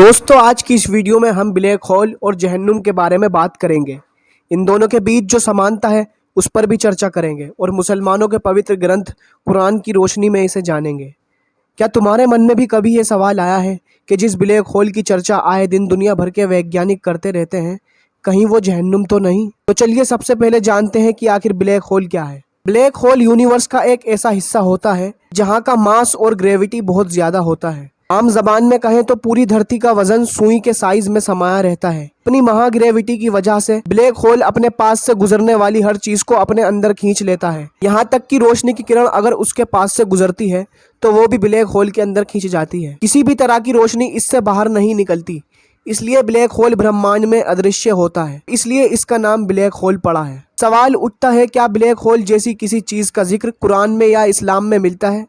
दोस्तों आज की इस वीडियो में हम ब्लैक होल और जहन्नुम के बारे में बात करेंगे। इन दोनों के बीच जो समानता है उस पर भी चर्चा करेंगे और मुसलमानों के पवित्र ग्रंथ कुरान की रोशनी में इसे जानेंगे। क्या तुम्हारे मन में भी कभी ये सवाल आया है कि जिस ब्लैक होल की चर्चा आए दिन दुनिया भर के वैज्ञानिक करते रहते हैं, कहीं वो जहन्नुम तो नहीं? तो चलिए सबसे पहले जानते हैं कि आखिर ब्लैक होल क्या है। ब्लैक होल यूनिवर्स का एक ऐसा हिस्सा होता है जहाँ का मास और ग्रेविटी बहुत ज़्यादा होता है। आम जबान में कहें तो पूरी धरती का वजन सुई के साइज में समाया रहता है। अपनी महाग्रेविटी की वजह से ब्लैक होल अपने पास से गुजरने वाली हर चीज को अपने अंदर खींच लेता है। यहाँ तक कि रोशनी की किरण अगर उसके पास से गुजरती है तो वो भी ब्लैक होल के अंदर खींच जाती है। किसी भी तरह की रोशनी इससे बाहर नहीं निकलती, इसलिए ब्लैक होल ब्रह्मांड में अदृश्य होता है, इसलिए इसका नाम ब्लैक होल पड़ा है। सवाल उठता है, क्या ब्लैक होल जैसी किसी चीज का जिक्र कुरान में या इस्लाम में मिलता है?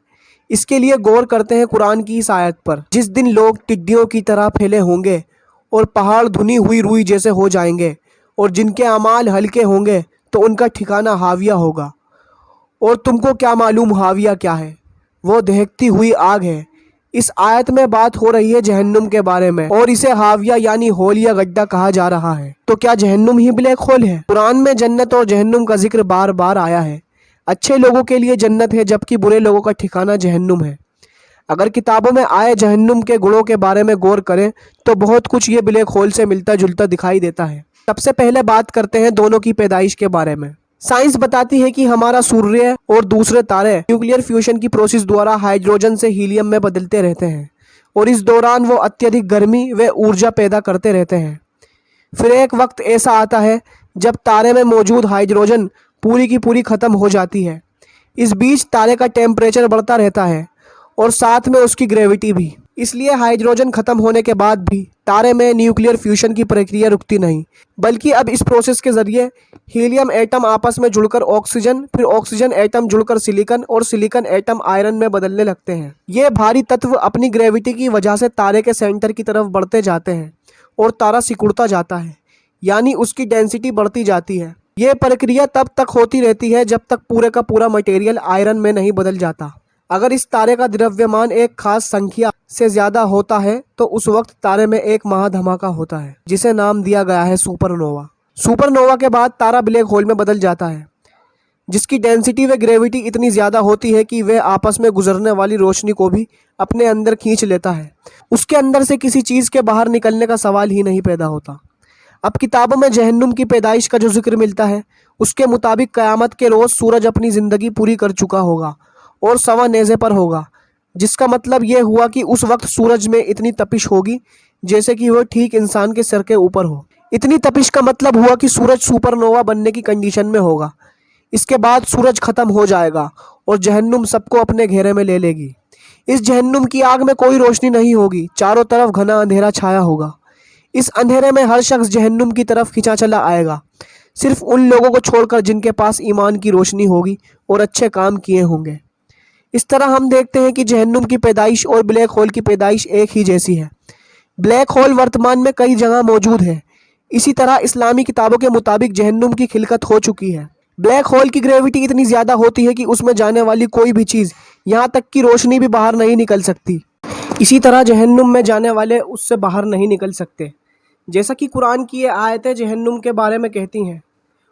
इसके लिए गौर करते हैं कुरान की इस आयत पर। जिस दिन लोग टिड्डियों की तरह फैले होंगे और पहाड़ धुनी हुई रुई जैसे हो जाएंगे और जिनके अमाल हल्के होंगे तो उनका ठिकाना हाविया होगा। और तुमको क्या मालूम हाविया क्या है? वो दहकती हुई आग है। इस आयत में बात हो रही है जहन्नुम के बारे में और इसे हाविया यानी होल या गड्ढा कहा जा रहा है। तो क्या जहन्नुम ही ब्लैक होल है? कुरान में जन्नत और जहन्नुम का जिक्र बार बार आया है। अच्छे लोगों के लिए जन्नत है जबकि बुरे लोगों का ठिकाना जहन्नुम है। अगर किताबों में आए जहन्नुम के गुणों के बारे में गौर करें तो बहुत कुछ ये ब्लैक होल से मिलता जुलता दिखाई देता है। सबसे पहले बात करते हैं दोनों की पैदाइश के बारे में। साइंस बताती है कि हमारा सूर्य और दूसरे तारे न्यूक्लियर फ्यूजन की प्रोसेस द्वारा हाइड्रोजन से हीलियम में बदलते रहते हैं और इस दौरान वो अत्यधिक गर्मी व ऊर्जा पैदा करते रहते हैं। फिर एक वक्त ऐसा आता है जब तारे में मौजूद हाइड्रोजन पूरी की पूरी खत्म हो जाती है। इस बीच तारे का टेम्परेचर बढ़ता रहता है और साथ में उसकी ग्रेविटी भी। इसलिए हाइड्रोजन खत्म होने के बाद भी तारे में न्यूक्लियर फ्यूजन की प्रक्रिया रुकती नहीं, बल्कि अब इस प्रोसेस के जरिए हीलियम एटम आपस में जुड़कर ऑक्सीजन, फिर ऑक्सीजन एटम जुड़कर सिलिकॉन और सिलिकॉन एटम आयरन में बदलने लगते हैं। ये भारी तत्व अपनी ग्रेविटी की वजह से तारे के सेंटर की तरफ बढ़ते जाते हैं और तारा सिकुड़ता जाता है, यानी उसकी डेंसिटी बढ़ती जाती है। ये प्रक्रिया तब तक होती रहती है जब तक पूरे का पूरा मटेरियल आयरन में नहीं बदल जाता। अगर इस तारे का द्रव्यमान एक खास संख्या से ज्यादा होता है तो उस वक्त तारे में एक महाधमाका होता है जिसे नाम दिया गया है सुपरनोवा। सुपरनोवा के बाद तारा ब्लैक होल में बदल जाता है, जिसकी डेंसिटी व ग्रेविटी इतनी ज़्यादा होती है कि वह आपस में गुजरने वाली रोशनी को भी अपने अंदर खींच लेता है। उसके अंदर से किसी चीज़ के बाहर निकलने का सवाल ही नहीं पैदा होता। अब किताबों में जहन्नुम की पैदाइश का जो जिक्र मिलता है उसके मुताबिक क़यामत के रोज़ सूरज अपनी ज़िंदगी पूरी कर चुका होगा और सवा नेज़े पर होगा, जिसका मतलब यह हुआ कि उस वक्त सूरज में इतनी तपिश होगी जैसे कि वह ठीक इंसान के सिर के ऊपर हो। इतनी तपिश का मतलब हुआ कि सूरज सुपरनोवा बनने की कंडीशन में होगा। इसके बाद सूरज खत्म हो जाएगा और जहन्नुम सबको अपने घेरे में ले लेगी। इस जहन्नुम की आग में कोई रोशनी नहीं होगी, चारों तरफ घना अंधेरा छाया होगा। इस अंधेरे में हर शख्स जहन्नुम की तरफ खिंचा चला आएगा, सिर्फ उन लोगों को छोड़कर जिनके पास ईमान की रोशनी होगी और अच्छे काम किए होंगे। इस तरह हम देखते हैं कि जहन्नुम की पैदाइश और ब्लैक होल की पैदाइश एक ही जैसी है। ब्लैक होल वर्तमान में कई जगह मौजूद है। इसी तरह इस्लामी किताबों के मुताबिक जहन्नुम की खिलकत हो चुकी है। ब्लैक होल की ग्रेविटी इतनी ज़्यादा होती है कि उसमें जाने वाली कोई भी चीज़, यहाँ तक कि रोशनी भी बाहर नहीं निकल सकती। इसी तरह जहन्नुम में जाने वाले उससे बाहर नहीं निकल सकते, जैसा कि कुरान की ये आयतें जहन्नुम के बारे में कहती हैं।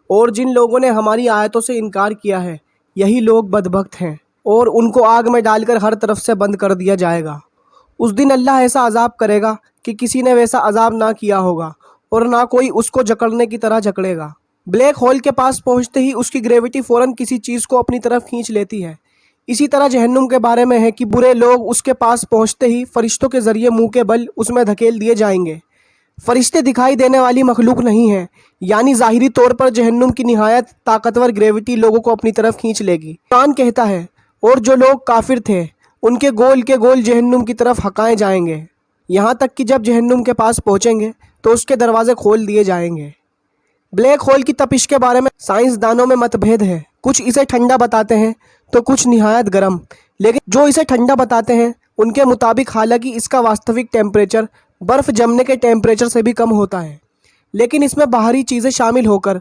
और जिन लोगों ने हमारी आयतों से इनकार किया है यही लोग बदबख्त हैं और उनको आग में डालकर हर तरफ से बंद कर दिया जाएगा। उस दिन अल्लाह ऐसा अजाब करेगा कि किसी ने वैसा अजाब ना किया होगा और ना कोई उसको जकड़ने की तरह जकड़ेगा। ब्लैक होल के पास पहुंचते ही उसकी ग्रेविटी फ़ौरन किसी चीज़ को अपनी तरफ खींच लेती है। इसी तरह जहन्नुम के बारे में है कि बुरे लोग उसके पास पहुंचते ही फरिश्तों के ज़रिए मुंह के बल उसमें धकेल दिए जाएंगे। फरिश्ते दिखाई देने वाली मखलूक नहीं है, यानी ज़ाहिरी तौर पर जहन्नुम की निहायत ताकतवर ग्रेविटी लोगों को अपनी तरफ खींच लेगी। कुरान कहता है, और जो लोग काफिर थे उनके गोल के गोल जहन्नुम की तरफ हकाए जाएंगे, यहाँ तक कि जब जहन्नुम के पास पहुँचेंगे तो उसके दरवाजे खोल दिए जाएंगे। ब्लैक होल की तपिश के बारे में साइंसदानों में मतभेद है। कुछ इसे ठंडा बताते हैं तो कुछ निहायत गर्म, लेकिन जो इसे ठंडा बताते हैं उनके मुताबिक हालांकि इसका वास्तविक टेम्परेचर बर्फ़ जमने के टेम्परेचर से भी कम होता है, लेकिन इसमें बाहरी चीज़ें शामिल होकर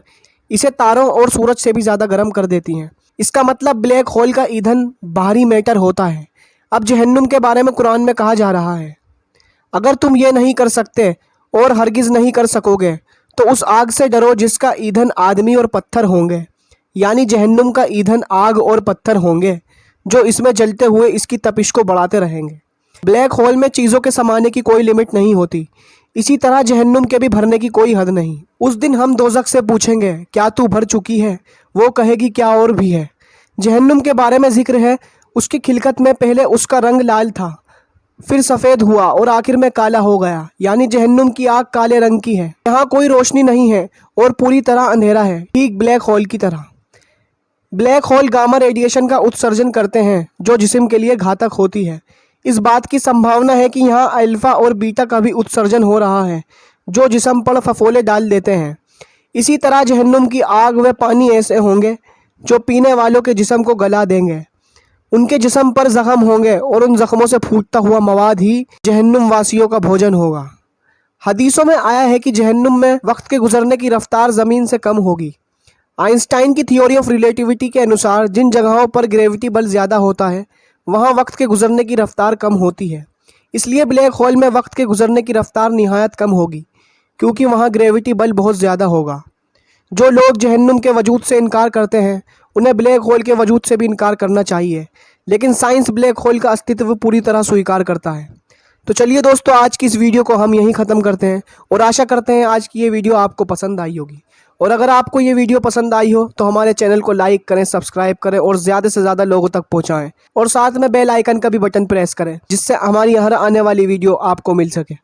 इसे तारों और सूरज से भी ज़्यादा गर्म कर देती हैं। इसका मतलब ब्लैक होल का ईंधन बाहरी मैटर होता है। अब जहन्नुम के बारे में कुरान में कहा जा रहा है, अगर तुम ये नहीं कर सकते और हरगिज़ नहीं कर सकोगे तो उस आग से डरो जिसका ईंधन आदमी और पत्थर होंगे, यानी जहन्नुम का ईंधन आग और पत्थर होंगे जो इसमें जलते हुए इसकी तपिश को बढ़ाते रहेंगे। ब्लैक होल में चीज़ों के समाने की कोई लिमिट नहीं होती, इसी तरह जहन्नुम के भी भरने की कोई हद नहीं। उस दिन हम दोज़ख से पूछेंगे क्या तू भर चुकी है, वो कहेगी क्या और भी है। जहन्नुम के बारे में जिक्र है, उसकी खिलकत में पहले उसका रंग लाल था, फिर सफ़ेद हुआ और आखिर में काला हो गया, यानी जहन्नुम की आग काले रंग की है। यहाँ कोई रोशनी नहीं है और पूरी तरह अंधेरा है, ठीक ब्लैक होल की तरह। ब्लैक होल गामा रेडिएशन का उत्सर्जन करते हैं जो जिस्म के लिए घातक होती है। इस बात की संभावना है कि यहाँ अल्फ़ा और बीटा का भी उत्सर्जन हो रहा है जो जिस्म पर फफोले डाल देते हैं। इसी तरह जहन्नुम की आग व पानी ऐसे होंगे जो पीने वालों के जिस्म को गला देंगे। उनके जिस्म पर ज़ख्म होंगे और उन ज़ख्मों से फूटता हुआ मवाद ही जहन्नुम वासियों का भोजन होगा। हदीसों में आया है कि जहन्नुम में वक्त के गुजरने की रफ्तार ज़मीन से कम होगी। आइंस्टाइन की थ्योरी ऑफ रिलेटिविटी के अनुसार जिन जगहों पर ग्रेविटी बल ज़्यादा होता है वहाँ वक्त के गुजरने की रफ्तार कम होती है। इसलिए ब्लैक होल में वक्त के गुजरने की रफ्तार निहायत कम होगी क्योंकि वहाँ ग्रेविटी बल बहुत ज़्यादा होगा। जो लोग जहन्नुम के वजूद से इनकार करते हैं उन्हें ब्लैक होल के वजूद से भी इनकार करना चाहिए, लेकिन साइंस ब्लैक होल का अस्तित्व पूरी तरह स्वीकार करता है। तो चलिए दोस्तों, आज की इस वीडियो को हम यहीं ख़त्म करते हैं और आशा करते हैं आज की ये वीडियो आपको पसंद आई होगी। और अगर आपको ये वीडियो पसंद आई हो तो हमारे चैनल को लाइक करें, सब्सक्राइब करें और ज़्यादा से ज़्यादा लोगों तक पहुँचाएँ और साथ में बेल आइकन का भी बटन प्रेस करें जिससे हमारी हर आने वाली वीडियो आपको मिल सके।